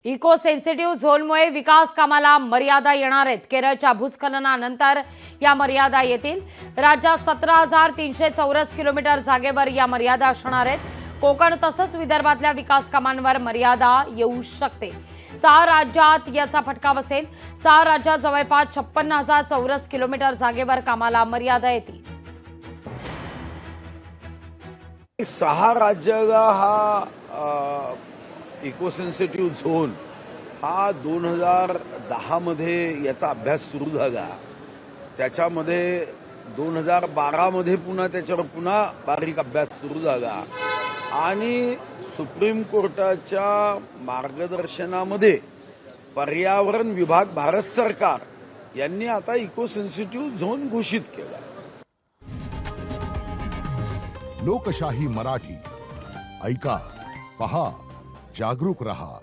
Eco sensitive झोनमुळे विकास कामाला मर्यादा येणार आहेत। केरळच्या भूस्खलनानंतर या मर्यादा येतील। राज्यात 17,300 चौरस किलोमीटर जागेवर या मर्यादा असणार आहेत। कोकण तसंच विदर्भातल्या विकास कामांवर मर्यादा येऊ शकते। 6 राज्यात याचा फटका बसेल। 6 राज्यात जवळपास 56,000 चौरस किलोमीटर जागेवर कामाला मर्यादा येतील। 6 राज्याला हा इको सेन्सिटिव्ह झोन हा 2010 मध्ये याचा अभ्यास सुरू झाला। त्याच्यामध्ये 2012 मध्ये पुन्हा त्याच्यावर पुन्हा बारीक अभ्यास सुरू झाला आणि सुप्रीम कोर्टाच्या मार्गदर्शनामध्ये पर्यावरण विभाग भारत सरकार यांनी आता इको सेन्सिटिव्ह झोन घोषित केला। लोकशाही मराठी ऐका, पहा, जागरूक रहा।